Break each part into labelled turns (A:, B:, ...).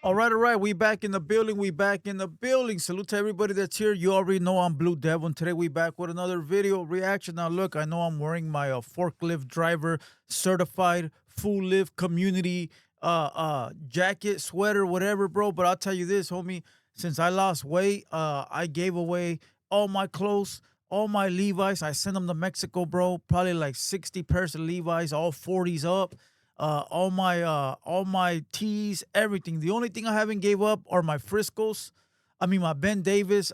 A: All right. We back in the building. We back in the building. Salute to everybody that's here. You already know I'm Blue Devil, and today we back with another video reaction. Now, look, I know I'm wearing my forklift driver certified full lift community jacket, sweater, whatever, bro. But I'll tell you this, homie. Since I lost weight, I gave away all my clothes, all my Levi's. I sent them to Mexico, bro. Probably like 60 pairs of Levi's, all 40s up, all my tees, everything. The only thing I haven't gave up are my Friscos. I mean my Ben Davis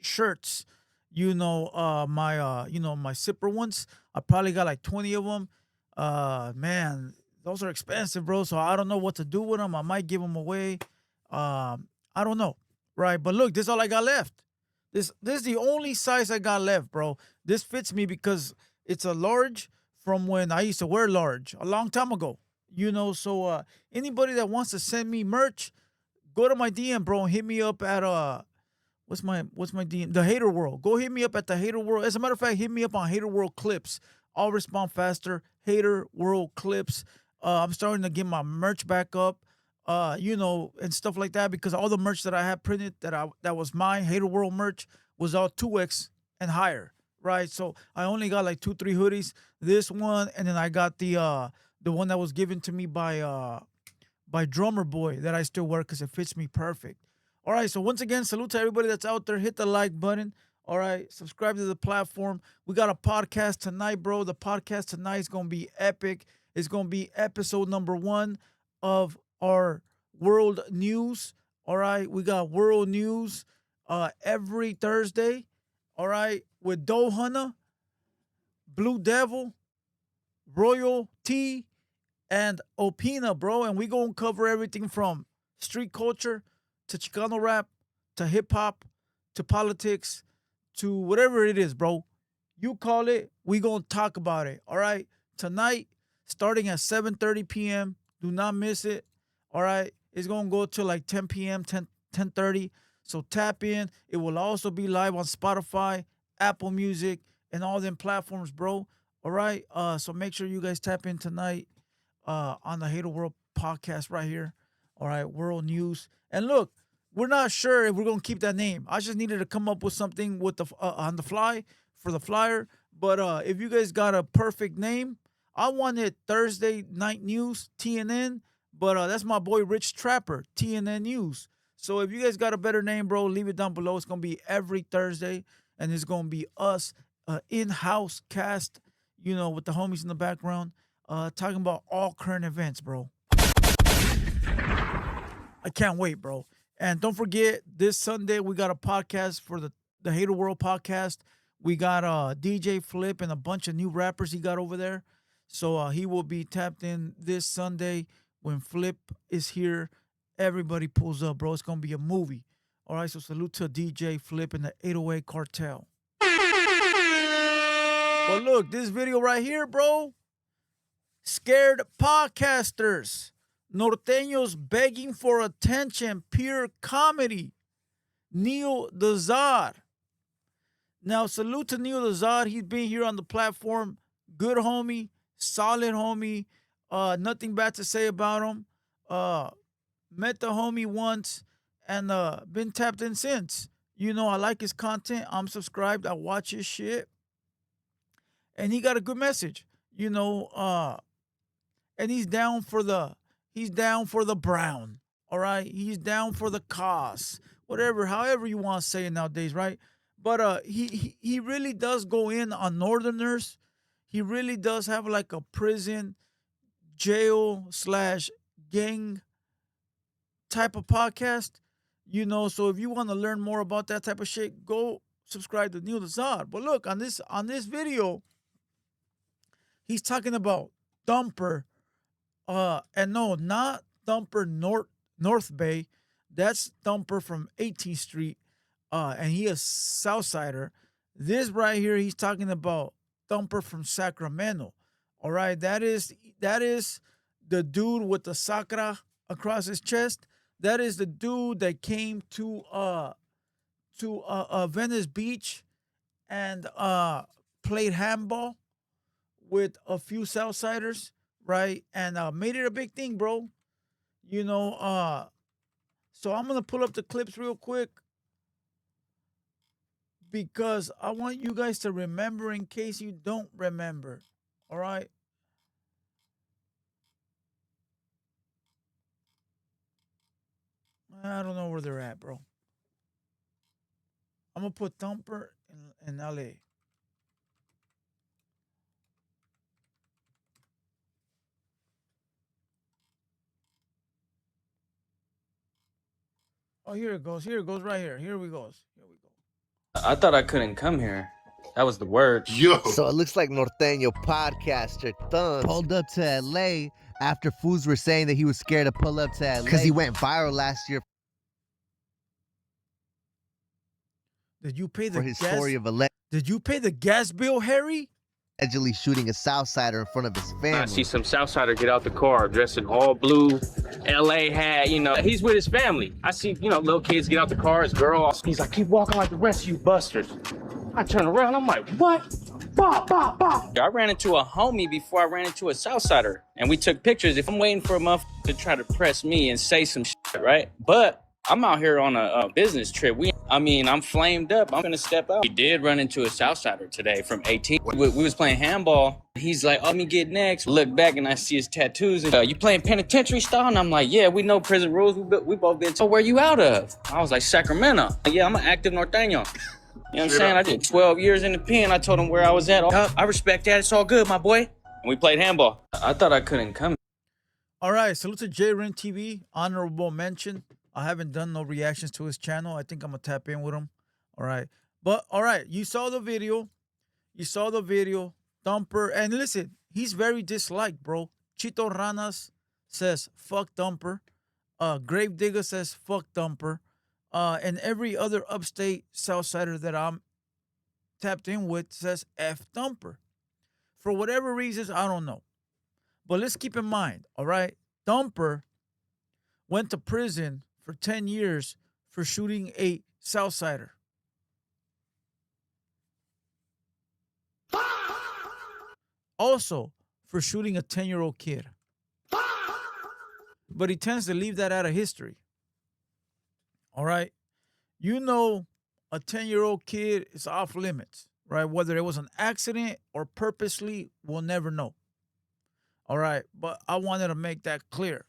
A: shirts. My zipper ones. I probably got like 20 of them. Man, those are expensive, bro. So I don't know what to do with them. I might give them away. I don't know. Right, but look, this is all I got left. This is the only size I got left, bro. This fits me because it's a large from when I used to wear large a long time ago. So anybody that wants to send me merch, go to my DM, bro, and hit me up at what's my DM? The Hater World. Go hit me up at the Hater World. As a matter of fact, hit me up on Hater World Clips. I'll respond faster. Hater World Clips. I'm starting to get my merch back up. And stuff like that because all the merch that I had printed that was my Hater World merch was all 2X and higher, right? So I only got like 2, 3 hoodies. This one, and then I got the one that was given to me by Drummer Boy that I still wear because it fits me perfect. All right, so once again, salute to everybody that's out there. Hit the like button. All right, subscribe to the platform. We got a podcast tonight, bro. The podcast tonight is gonna be epic. It's gonna be episode number 1 of our world news. All right, we got world news every Thursday. All right, with Doe Hunter, Blue Devil, Royal T, and Opina, bro. And we gonna cover everything from street culture to Chicano rap to hip hop to politics to whatever it is, bro. You call it, we gonna talk about it. All right, tonight starting at 7:30 p.m. Do not miss it. All right, it's gonna go till like 10 p.m. 10:30. So tap in. It will also be live on Spotify, Apple Music, and all them platforms, bro. All right. So make sure you guys tap in tonight on the Hater World podcast right here. All right, World News. And look, we're not sure if we're gonna keep that name. I just needed to come up with something with the on the fly for the flyer. But if you guys got a perfect name, I wanted Thursday Night News TNN. But that's my boy Rich Trapper, TNN News. So if you guys got a better name, bro, leave it down below. It's going to be every Thursday, and it's going to be us, in-house cast, with the homies in the background, talking about all current events, bro. I can't wait, bro. And don't forget, this Sunday, we got a podcast for the Hater World podcast. We got DJ Flip and a bunch of new rappers he got over there. So he will be tapped in this Sunday. When Flip is here, everybody pulls up, bro. It's going to be a movie. All right, so salute to DJ Flip and the 808 Cartel. But look, this video right here, bro. Scared podcasters. Norteños begging for attention. Pure comedy. Neil the Czar. Now, salute to Neil the Czar. He's been here on the platform. Good homie. Solid homie. Nothing bad to say about him. Met the homie once and been tapped in since. I like his content. I'm subscribed. I watch his shit. And he got a good message. And he's down for the brown. All right? He's down for the cause. Whatever, however you want to say it nowadays, right? But he really does go in on Northerners. He really does have like a prison jail/gang type of podcast, so if you want to learn more about that type of shit, go subscribe to Neil the Czar. But look, on this video, he's talking about Thumper, and no, not Thumper North Bay. That's Thumper from 18th Street, and he is Southsider. This right here, he's talking about Thumper from Sacramento. All right, that is the dude with the sakura across his chest. That is the dude that came to Venice Beach and played handball with a few Southsiders, right? And made it a big thing, bro. So I'm gonna pull up the clips real quick because I want you guys to remember in case you don't remember. All right. I don't know where they're at, bro. I'm gonna put Thumper in LA. Oh, here it goes. Here it goes right here. Here we goes. Here we go.
B: I thought I couldn't come here. That was the word.
C: Yo.
D: So it looks like Norteno podcaster Thumpz pulled up to LA after fools were saying that he was scared to pull up to LA because he went viral last year
A: Did you pay the
D: for his
A: gas?
D: story of
A: Did you pay the gas bill, Harry?
D: allegedly shooting a Southsider in front of his family.
E: I see some Southsider get out the car dressed in all blue, LA hat, you know. He's with his family. I see, you know, little kids get out the car, his girl. He's like, keep walking like the rest of you busters. I turn around, I'm like, what? Bah, bah, bah.
B: I ran into a homie before I ran into a Southsider, and we took pictures. If I'm waiting for a motherfucker to try to press me and say some shit, right? But I'm out here on a business trip. I'm flamed up. I'm gonna step out. We did run into a Southsider today from 18. We was playing handball. He's like, oh, let me get next. Look back and I see his tattoos. And, you playing penitentiary style? And I'm like, yeah, we know prison rules. We both been told, where you out of? I was like, Sacramento. Yeah, I'm an active Norteño. You know what I'm saying? I did 12 years in the pen. I told him where I was at. I respect that. It's all good, my boy. And we played handball. I thought I couldn't come.
A: All right. Salute to JRin TV. Honorable mention. I haven't done no reactions to his channel. I think I'm going to tap in with him. All right. But, all right. You saw the video. You saw the video. Thumper. And listen, he's very disliked, bro. Chito Ranas says, fuck Thumper. Gravedigger says, fuck Thumper. And every other upstate Southsider that I'm tapped in with says F Thumper. For whatever reasons, I don't know. But let's keep in mind, all right? Thumper went to prison for 10 years for shooting a Southsider. Also, for shooting a 10-year-old kid. But he tends to leave that out of history. All right? You know a 10-year-old kid is off limits, right? Whether it was an accident or purposely, we'll never know. All right? But I wanted to make that clear.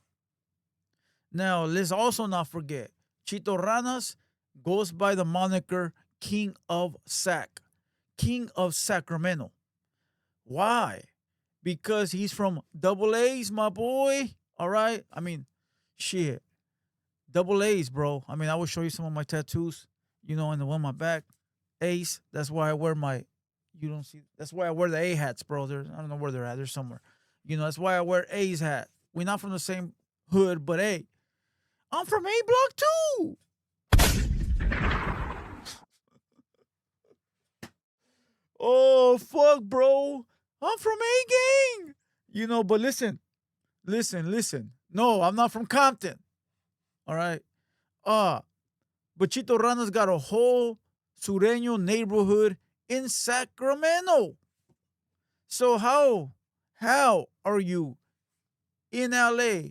A: Now, let's also not forget, Chito Ranas goes by the moniker King of Sac, King of Sacramento. Why? Because he's from double A's, my boy. All right? I mean, shit. Double A's, bro. I mean, I will show you some of my tattoos, you know, in the one on my back. A's. That's why I wear my, you don't see, that's why I wear the A hats, bro. I don't know where they're at. They're somewhere. You know, that's why I wear A's hat. We're not from the same hood, but hey, I'm from A Block too. Oh, fuck, bro. I'm from A Gang. You know, but listen. No, I'm not from Compton. All right. But Chito Rana's got a whole Sureño neighborhood in Sacramento. So how are you in LA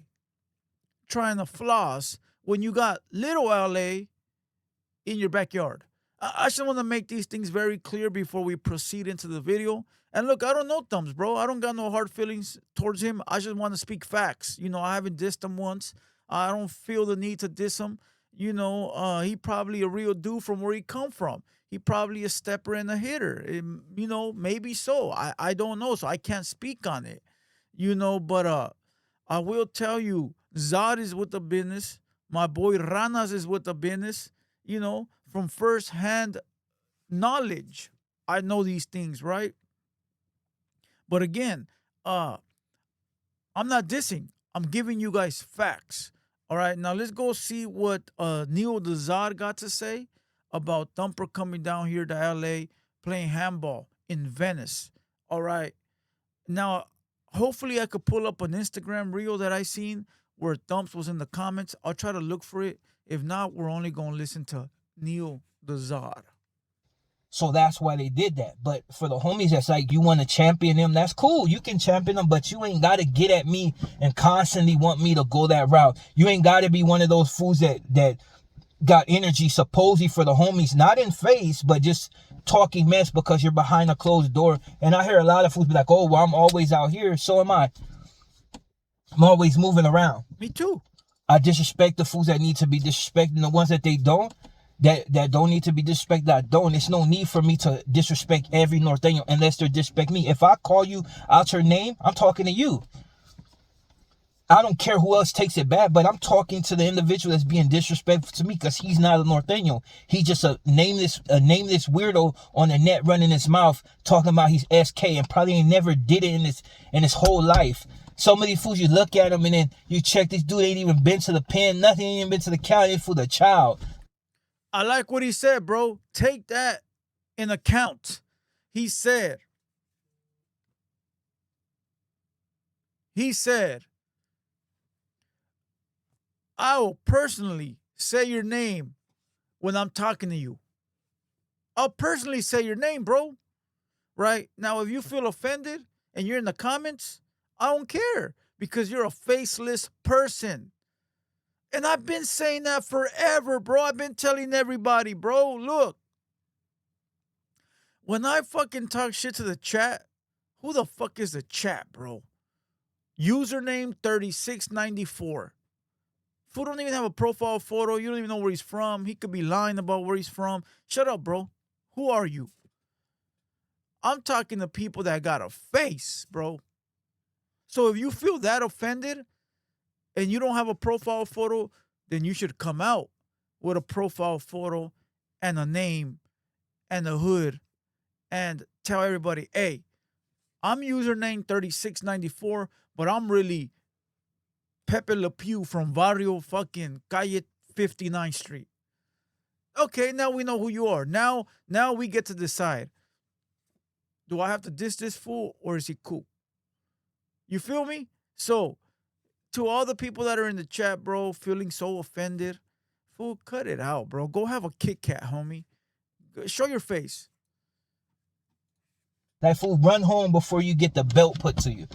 A: trying to floss when you got little LA in your backyard? I just want to make these things very clear before we proceed into the video. And look, I don't know Thumpz, bro. I don't got no hard feelings towards him. I just want to speak facts. You know, I haven't dissed him once. I don't feel the need to diss him. You know, he probably a real dude from where he come from. He probably a stepper and a hitter. You know, maybe so. I don't know, so I can't speak on it. You know, but I will tell you, Zod is with the business. My boy Ranas is with the business. You know, from first-hand knowledge, I know these things, right? But again, I'm not dissing. I'm giving you guys facts. All right, now let's go see what Neil the Zod got to say about Thumper coming down here to LA playing handball in Venice. All right, now hopefully I could pull up an Instagram reel that I seen where Thumpz was in the comments. I'll try to look for it. If not, we're only going to listen to Neil the Zod.
C: So that's why they did that. But for the homies that's like, you want to champion them, that's cool. You can champion them, but you ain't got to get at me and constantly want me to go that route. You ain't got to be one of those fools that got energy supposedly for the homies, not in face, but just talking mess because you're behind a closed door. And I hear a lot of fools be like, oh, well, I'm always out here. So am I. I'm always moving around.
A: Me too.
C: I disrespect the fools that need to be disrespected, and the ones that they don't, that don't need to be disrespected, I don't. It's no need for me to disrespect every Norteño unless they disrespect me. If I call you out your name, I'm talking to you. I don't care who else takes it bad, but I'm talking to the individual that's being disrespectful to me because he's not a Norteño. He's just a nameless weirdo on the net running his mouth talking about he's SK and probably ain't never did it in his whole life. Some of these fools, you look at them and then you check, this dude ain't even been to the pen, nothing, ain't even been to the county for the child.
A: I like what he said, bro. Take that in account. He said, I will personally say your name when I'm talking to you. I'll personally say your name, bro. Right? Now, if you feel offended and you're in the comments, I don't care because you're a faceless person. And I've been saying that forever, bro. I've been telling everybody, bro, look. When I fucking talk shit to the chat, who the fuck is the chat, bro? Username 3694. Fool don't even have a profile photo. You don't even know where he's from. He could be lying about where he's from. Shut up, bro. Who are you? I'm talking to people that got a face, bro. So if you feel that offended and you don't have a profile photo, then you should come out with a profile photo and a name and a hood and tell everybody, hey, I'm username 3694, but I'm really Pepe Le Pew from Barrio fucking Calle 59th Street. Okay, now we know who you are. Now we get to decide. Do I have to diss this fool or is he cool? You feel me? So, to all the people that are in the chat, bro, feeling so offended, fool, cut it out, bro. Go have a Kit Kat, homie. Show your face.
C: That fool, run home before you get the belt put to you.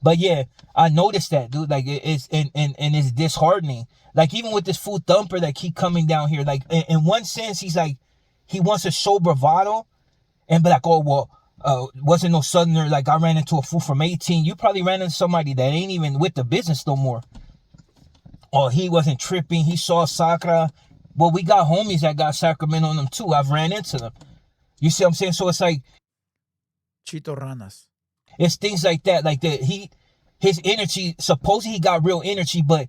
C: But yeah, I noticed that, dude. Like, it's and it's disheartening. Like, even with this fool Thumper that keep coming down here, like, in one sense, he's like, he wants to show bravado and be like, oh, well, wasn't no southerner. Like, I ran into a fool from 18. You probably ran into somebody that ain't even with the business no more. Or he wasn't tripping. He saw Sacra. Well, we got homies that got Sacramento on them too. I've ran into them. You see what I'm saying? So it's like
A: Chito Ranas.
C: It's things like that. Like his energy, supposedly he got real energy, but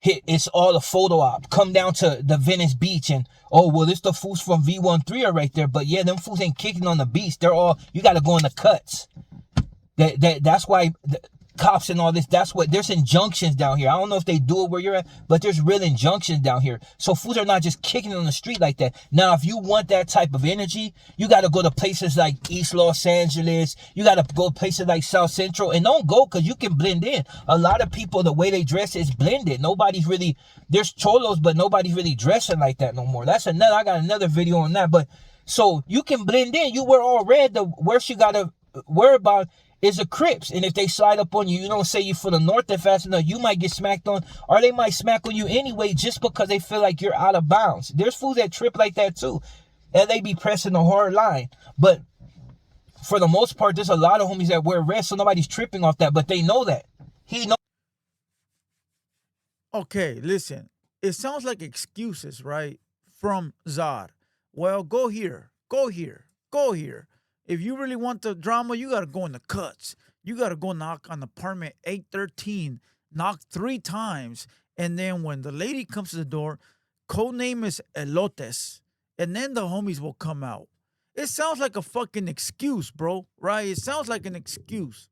C: it's all a photo op. Come down to the Venice beach and, oh, well, this the fools from V13 are right there. But yeah, them fools ain't kicking on the beach. They're all, you got to go in the cuts. That's why the cops and all this, that's what, there's injunctions down here. I don't know if they do it where you're at, but there's real injunctions down here. So fools are not just kicking on the street like that. Now, if you want that type of energy, you got to go to places like East Los Angeles. You got to go to places like South Central, and don't go because you can blend in. A lot of people, the way they dress is blended. Nobody's really, there's cholos, but nobody's really dressing like that no more. That's another, I got another video on that. But so you can blend in. You wear all red. The worst you got to worry about is the Crips. And if they slide up on you, you don't say you for the north that fast enough, you might get smacked on, or they might smack on you anyway just because they feel like you're out of bounds. There's fools that trip like that too, and they be pressing a hard line. But for the most part, there's a lot of homies that wear red, so nobody's tripping off that, but they know that. He knows.
A: Okay, listen. It sounds like excuses, right? From Zod. Well, go here. Go here. Go here. If you really want the drama, you got to go in the cuts. You got to go knock on apartment 813, knock 3 times. And then when the lady comes to the door, code name is Elotes. And then the homies will come out. It sounds like a fucking excuse, bro, right? It sounds like an excuse.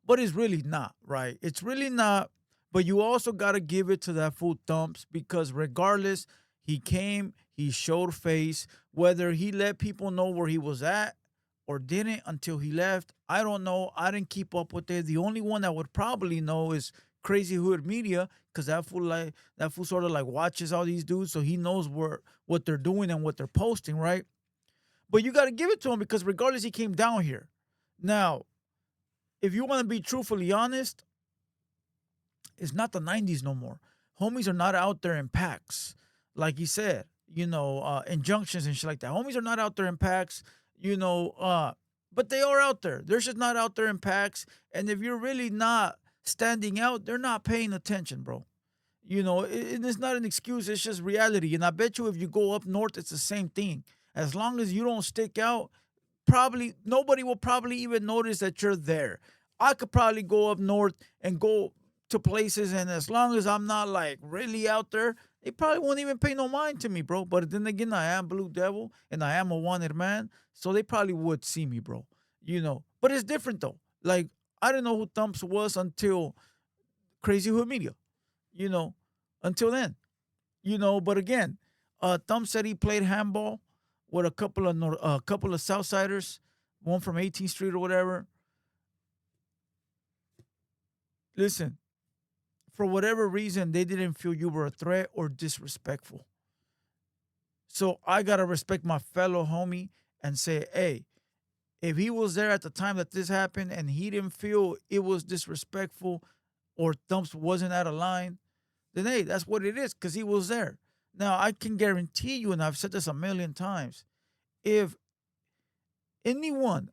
A: But it's really not, right? It's really not. But you also got to give it to that fool Thumpz because regardless, he came, he showed face. Whether he let people know where he was at or didn't until he left, I don't know. I didn't keep up with it. The only one that would probably know is Crazy Hood Media because that fool sort of like watches all these dudes, so he knows what they're doing and what they're posting, right? But you got to give it to him because regardless, he came down here. Now, if you want to be truthfully honest, it's not the 90s no more. Homies are not out there in packs. Like he said, injunctions and shit like that. Homies are not out there in packs, but they are out there. They're just not out there in packs. And if you're really not standing out, they're not paying attention, bro. It's not an excuse. It's just reality. And I bet you if you go up north, it's the same thing. As long as you don't stick out, probably nobody will probably even notice that you're there. I could probably go up north and go to places, and as long as I'm not like really out there, they probably won't even pay no mind to me, bro. But then again, I am Blue Devil and I am a wanted man, so they probably would see me, bro. But it's different though. Like, I didn't know who Thumpz was until Crazy Hood Media, until then, But again, Thumpz said he played handball with a couple of Southsiders, one from 18th Street or whatever. Listen, for whatever reason, they didn't feel you were a threat or disrespectful. So I got to respect my fellow homie and say, hey, if he was there at the time that this happened and he didn't feel it was disrespectful or Thumpz wasn't out of line, then, hey, that's what it is because he was there. Now, I can guarantee you, and I've said this a million times, if anyone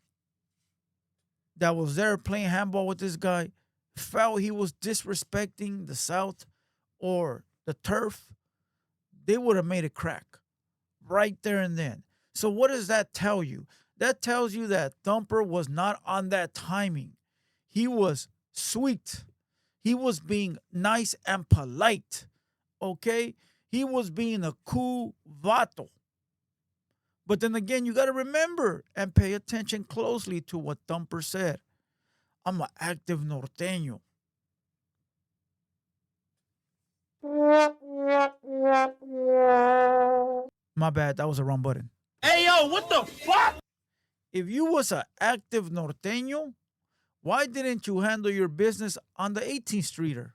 A: that was there playing handball with this guy felt he was disrespecting the South or the turf, they would have made it crack right there and then. So what does that tell you? That tells you that Thumper was not on that timing. He was sweet. He was being nice and polite, okay? He was being a cool vato. But then again, you got to remember and pay attention closely to what Thumper said. I'm an active Norteno. My bad, that was the wrong button.
E: Hey, yo, what the fuck?
A: If you was an active Norteno, why didn't you handle your business on the 18th Streeter?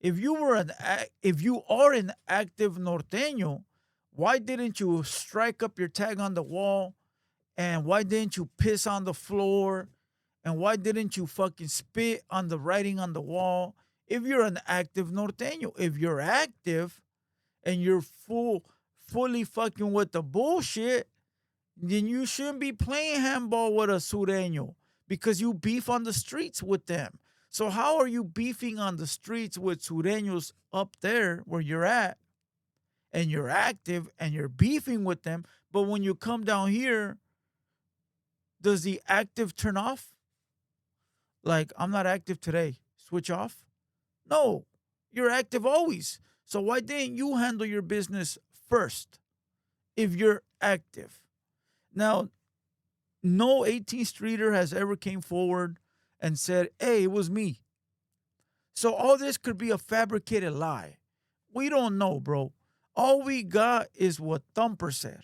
A: If you are an active Norteno, why didn't you strike up your tag on the wall? And why didn't you piss on the floor? And why didn't you fucking spit on the writing on the wall? If you're an active Norteno, if you're active and you're fully fucking with the bullshit, then you shouldn't be playing handball with a Sureño because you beef on the streets with them. So how are you beefing on the streets with Sureños up there where you're at and you're active and you're beefing with them, but when you come down here, does the active turn off? Like, I'm not active today. Switch off? No, you're active always. So why didn't you handle your business first if you're active? Now, no 18th Streeter has ever came forward and said, hey, it was me. So all this could be a fabricated lie. We don't know, bro. All we got is what Thumper said.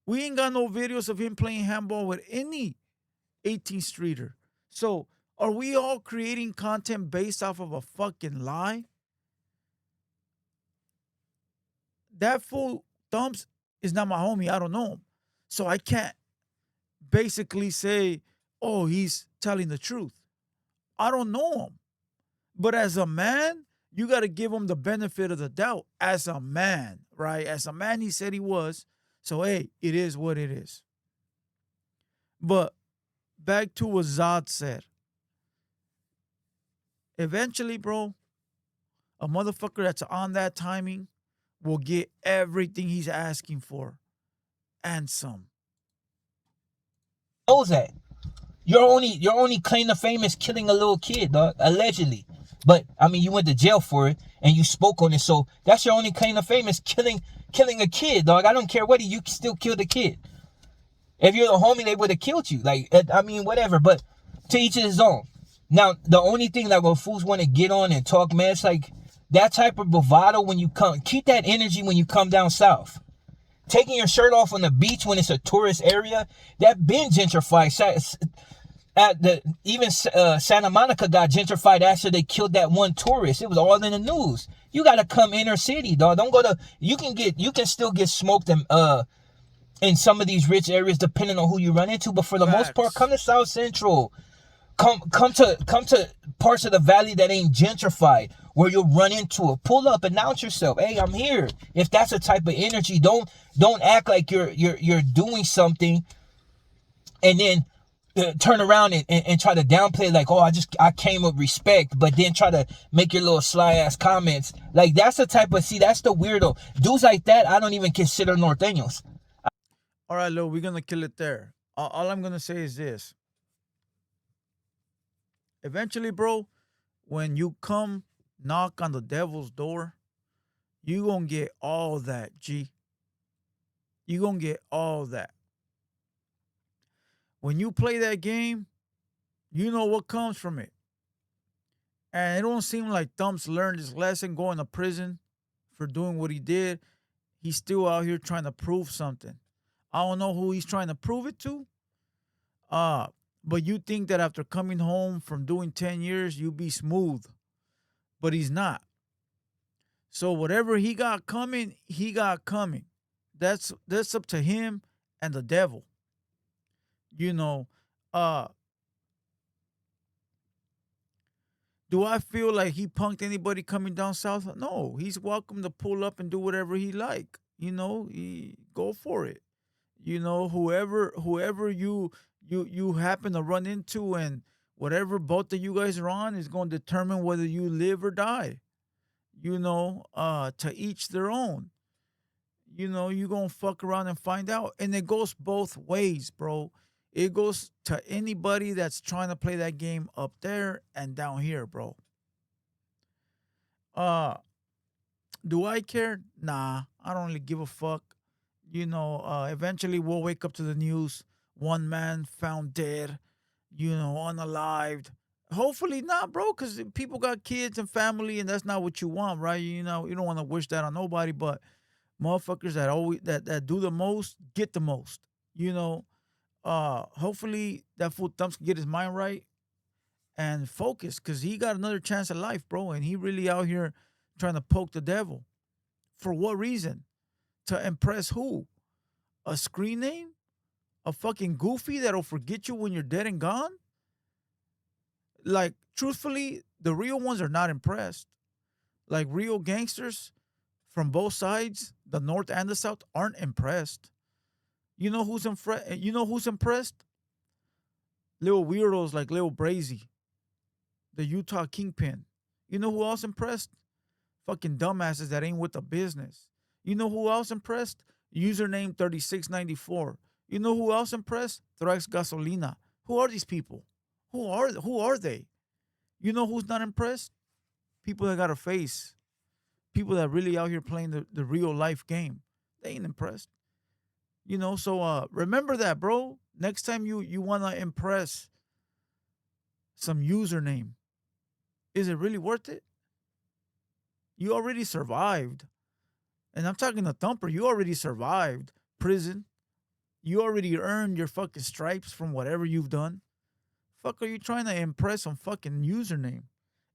A: We ain't got no videos of him playing handball with any 18th Streeter. So are we all creating content based off of a fucking lie? That fool Thumpz is not my homie. I don't know him. So I can't basically say, oh, he's telling the truth. I don't know him. But as a man, you got to give him the benefit of the doubt. As a man, right? As a man, he said he was. So, hey, it is what it is. But back to what Zod said. Eventually, bro, a motherfucker that's on that timing will get everything he's asking for and some.
C: Knows that. Your only claim to fame is killing a little kid, dog, allegedly. But I mean, you went to jail for it and you spoke on it, so that's your only claim to fame is killing a kid, dog. I don't care what you still killed a kid. If you're the homie, they would have killed you. Like, I mean, whatever. But to each his own. Now, the only thing that when fools want to get on and talk, man, it's like that type of bravado when you come. Keep that energy when you come down south. Taking your shirt off on the beach when it's a tourist area, that been gentrified. At the even Santa Monica got gentrified after they killed that one tourist. It was all in the news. You gotta come inner city, dog. Don't go to. You can still get smoked in some of these rich areas depending on who you run into. But for the most part,
A: Facts.
C: come to South Central. Come to parts of the valley that ain't gentrified where you'll run into it. Pull up, announce yourself. Hey, I'm here. If that's a type of energy, don't act like you're doing something and then turn around and try to downplay like, oh, I came with respect, but then try to make your little sly ass comments. Like that's the type of that's the weirdo. Dudes like that I don't even consider norteños.
A: All right, Lil, we're gonna kill it there. All I'm gonna say is this. Eventually, bro, when you come knock on the devil's door, you gonna get all that, G. You gonna get all that. When you play that game, you know what comes from it. And it don't seem like Thumpz learned his lesson going to prison for doing what he did. He's still out here trying to prove something. I don't know who he's trying to prove it to. But you think that after coming home from doing 10 years, you'll be smooth. But he's not. So whatever he got coming, he got coming. That's up to him and the devil. You know, do I feel like he punked anybody coming down south? No, he's welcome to pull up and do whatever he like. You know, he go for it. You know, whoever you happen to run into and whatever boat that you guys are on is going to determine whether you live or die. You know, to each their own. You know, you gonna fuck around and find out. And it goes both ways, bro. It goes to anybody that's trying to play that game up there and down here, bro. Do I care? Nah, I don't really give a fuck. You know, eventually we'll wake up to the news. One man found dead, you know, unalived. Hopefully not, bro, because people got kids and family, and that's not what you want, right? You know, you don't want to wish that on nobody, but motherfuckers that always that do the most get the most. You know, hopefully that fool Thumpz can get his mind right and focus, because he got another chance at life, bro, and he really out here trying to poke the devil. For what reason? To impress who? A screen name? A fucking goofy that'll forget you when you're dead and gone? Like, truthfully, the real ones are not impressed. Like, real gangsters from both sides, the North and the South, aren't impressed. You know who's impressed? Little weirdos like Lil Brazy, the Utah Kingpin. You know who else impressed? Fucking dumbasses that ain't with the business. You know who else impressed? Username 3694. You know who else impressed? Thrax Gasolina. Who are these people? Who are they? You know who's not impressed? People that got a face. People that really out here playing the real life game. They ain't impressed. You know, so remember that, bro. Next time you want to impress some username, is it really worth it? You already survived. And I'm talking to Thumper. You already survived prison. You already earned your fucking stripes from whatever you've done. Fuck are you trying to impress on fucking username?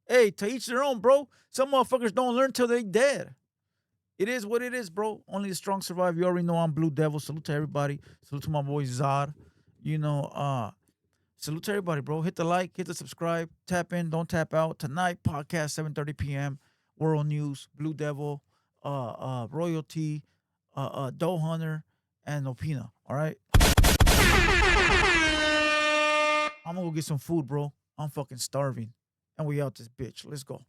A: Hey, to each their own, bro. Some motherfuckers don't learn till they dead. It is what it is, bro. Only the strong survive. You already know I'm Blue Devil. Salute to everybody. Salute to my boy Zod. You know, salute to everybody, bro. Hit the like, hit the subscribe, tap in, don't tap out. Tonight, podcast 7:30 p.m. World News, Blue Devil, Royalty, Doe Hunter, and Opina. All right. I'm gonna go get some food, bro. I'm fucking starving. And we out this bitch. Let's go.